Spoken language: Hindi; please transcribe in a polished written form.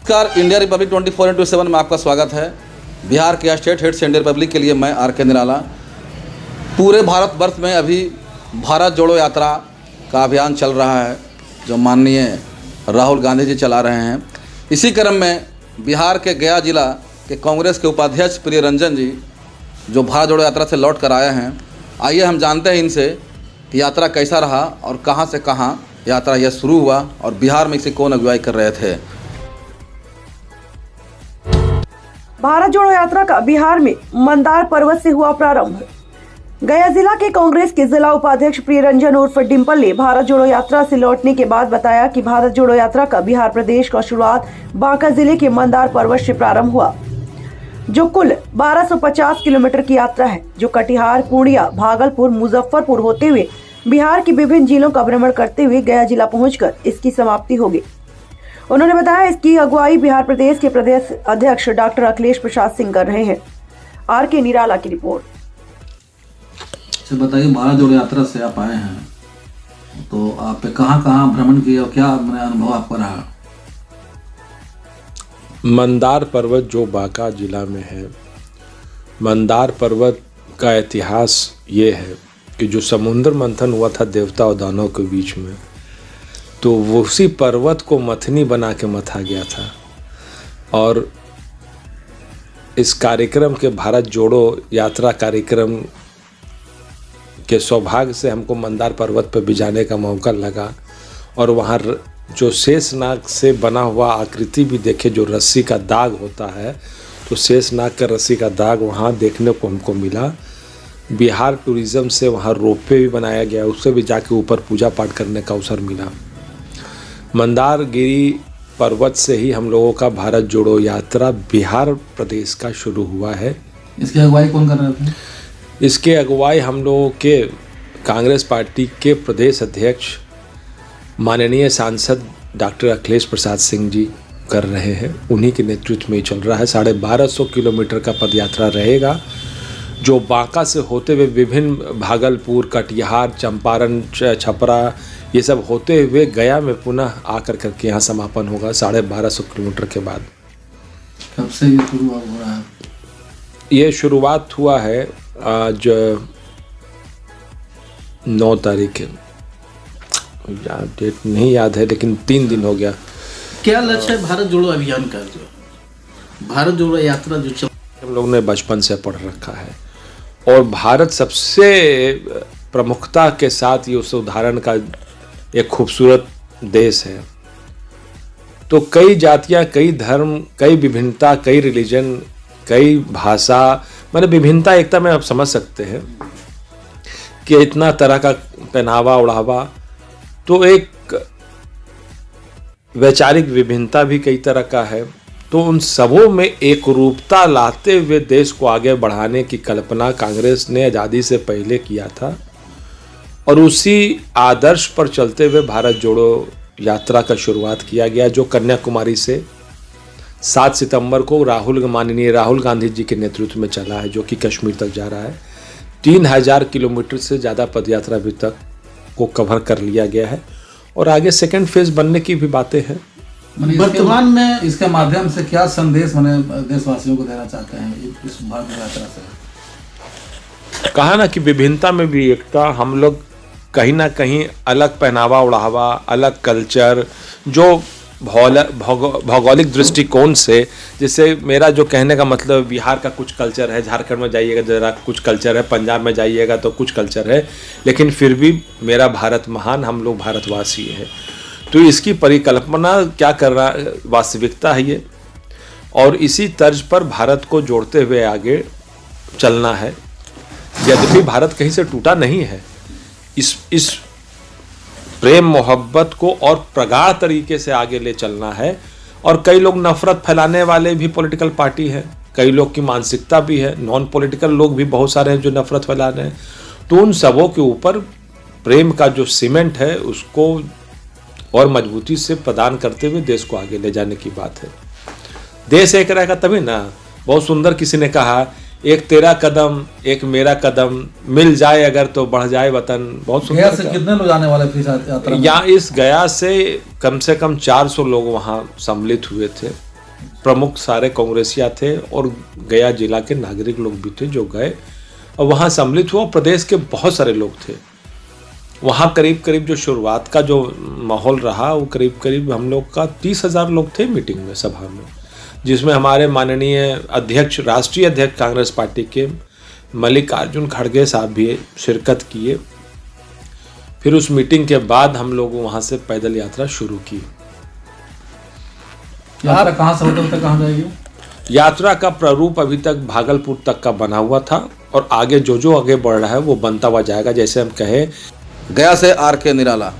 नमस्कार, इंडिया रिपब्लिक 24/7 में आपका स्वागत है। बिहार के स्टेट हेड से इंडिया रिपब्लिक के लिए मैं आर.के. निराला। पूरे भारतवर्ष में अभी भारत जोड़ो यात्रा का अभियान चल रहा है, जो माननीय राहुल गांधी जी चला रहे हैं। इसी क्रम में बिहार के गया जिला के कांग्रेस के उपाध्यक्ष प्रिय रंजन जी, जो भारत जोड़ो यात्रा से लौट कर आए हैं, आइए हम जानते हैं इनसे कि यात्रा कैसा रहा और कहां से कहां यात्रा यह शुरू हुआ और बिहार में इसे कौन अगुवाई कर रहे थे। भारत जोड़ो यात्रा का बिहार में मंदार पर्वत से हुआ प्रारंभ। गया जिला के कांग्रेस के जिला उपाध्यक्ष प्रिय रंजन उर्फ डिम्पल ने भारत जोड़ो यात्रा से लौटने के बाद बताया कि भारत जोड़ो यात्रा का बिहार प्रदेश का शुरुआत बांका जिले के मंदार पर्वत से प्रारंभ हुआ, जो कुल 1250 किलोमीटर की यात्रा है, जो कटिहार, पूर्णिया, भागलपुर, मुजफ्फरपुर होते हुए बिहार की विभिन्न जिलों का भ्रमण करते हुए गया जिला पहुंचकर इसकी समाप्ति होगी। उन्होंने बताया इसकी अगुवाई बिहार प्रदेश के प्रदेश अध्यक्ष डॉक्टर अखिलेश प्रसाद सिंह कर रहे हैं। आर.के. निराला की रिपोर्ट। बताइए, भारत जोड़ो यात्रा से आप आए हैं, तो आप कहाँ भ्रमण किए और क्या अनुभव आपका रहा? मंदार पर्वत जो बांका जिला में है, मंदार पर्वत का इतिहास ये है कि जो समुद्र मंथन हुआ था देवता और दानव के बीच में, तो वो उसी पर्वत को मथनी बना के मथा गया था। और इस कार्यक्रम के भारत जोड़ो यात्रा कार्यक्रम के सौभाग्य से हमको मंदार पर्वत पर भी जाने का मौका लगा और वहाँ जो शेषनाग से बना हुआ आकृति भी देखे, जो रस्सी का दाग होता है, तो शेषनाग का रस्सी का दाग वहाँ देखने को हमको मिला। बिहार टूरिज़्म से वहाँ रोपवे भी बनाया गया, उससे भी जाके ऊपर पूजा पाठ करने का अवसर मिला। मंदारगिरी पर्वत से ही हम लोगों का भारत जोड़ो यात्रा बिहार प्रदेश का शुरू हुआ है। इसकी अगुवाई कौन कर रहे थे? इसके अगुवाई हम लोगों के कांग्रेस पार्टी के प्रदेश अध्यक्ष माननीय सांसद डॉक्टर अखिलेश प्रसाद सिंह जी कर रहे हैं। उन्हीं के नेतृत्व में चल रहा है। 1250 किलोमीटर का पदयात्रा रहेगा, जो बांका से होते हुए विभिन्न भागलपुर, कटिहार, चंपारण, छपरा, ये सब होते हुए गया में पुनः आकर करके यहाँ समापन होगा 1250 किलोमीटर के बाद। कब से ये शुरू हो रहा है? ये शुरुआत हुआ है आज 9 तारीख है, डेट नहीं याद है, लेकिन 3 दिन हो गया। क्या लक्ष्य है भारत जोड़ो अभियान का? जो भारत जोड़ो यात्रा जो चल, हम लोग ने बचपन से पढ़ रखा है और भारत सबसे प्रमुखता के साथ ये उस उदाहरण का एक खूबसूरत देश है। तो कई जातियाँ, कई धर्म, कई विभिन्नता, कई रिलीजन, कई भाषा, मैंने विभिन्नता एकता में आप समझ सकते हैं कि इतना तरह का पहनावा ओढ़ावा, तो एक वैचारिक विभिन्नता भी कई तरह का है। तो उन सबों में एक रूपता लाते हुए देश को आगे बढ़ाने की कल्पना कांग्रेस ने आज़ादी से पहले किया था और उसी आदर्श पर चलते हुए भारत जोड़ो यात्रा का शुरुआत किया गया, जो कन्याकुमारी से 7 सितंबर को माननीय राहुल गांधी जी के नेतृत्व में चला है, जो कि कश्मीर तक जा रहा है। 3000 किलोमीटर से ज़्यादा पदयात्रा अभी तक को कवर कर लिया गया है और आगे सेकेंड फेज बनने की भी बातें हैं। वर्तमान में इसके माध्यम से क्या संदेश देशवासियों को देना चाहते हैं इस भारत यात्रा से? कहा ना कि विभिन्नता में भी एकता। हम लोग कहीं ना कहीं अलग पहनावा ओढ़ावा, अलग कल्चर, जो भौगोलिक दृष्टिकोण से, जैसे मेरा जो कहने का मतलब, बिहार का कुछ कल्चर है, झारखंड में जाइएगा जरा कुछ कल्चर है, पंजाब में जाइएगा तो कुछ कल्चर है, लेकिन फिर भी मेरा भारत महान, हम लोग भारतवासी हैं। तो इसकी परिकल्पना क्या कर रहा, वास्तविकता है ये, और इसी तर्ज पर भारत को जोड़ते हुए आगे चलना है। यद्यपि भारत कहीं से टूटा नहीं है, इस प्रेम मोहब्बत को और प्रगाढ़ तरीके से आगे ले चलना है। और कई लोग नफरत फैलाने वाले भी पॉलिटिकल पार्टी है, कई लोग की मानसिकता भी है, नॉन पॉलिटिकल लोग भी बहुत सारे हैं जो नफरत फैला रहे हैं। तो उन सबों के ऊपर प्रेम का जो सीमेंट है उसको और मजबूती से प्रदान करते हुए देश को आगे ले जाने की बात है। देश एक रहेगा तभी ना। बहुत सुंदर किसी ने कहा, एक तेरा कदम एक मेरा कदम, मिल जाए अगर तो बढ़ जाए वतन। बहुत सुंदर। गया से कितने लोग आने वाले थे यात्रा में? यहाँ इस गया से कम 400 लोग वहाँ सम्मिलित हुए थे। प्रमुख सारे कांग्रेसिया थे और गया जिला के नागरिक लोग भी थे जो गए और वहाँ सम्मिलित हुआ। प्रदेश के बहुत सारे लोग थे वहाँ। करीब करीब जो शुरुआत का जो माहौल रहा वो करीब करीब हम लोग का 30,000 लोग थे मीटिंग में, सभा में, जिसमें हमारे माननीय अध्यक्ष, राष्ट्रीय अध्यक्ष कांग्रेस पार्टी के मल्लिकार्जुन खड़गे साहब भी शिरकत किए। फिर उस मीटिंग के बाद हम लोग वहाँ से पैदल यात्रा शुरू की। यात्रा कहाँ से होते होते कहाँ जाएगी? यात्रा का प्रारूप अभी तक भागलपुर तक का बना हुआ था और आगे जो आगे बढ़ रहा है वो बनता हुआ जाएगा। जैसे हम कहे, गया से आर के निराला।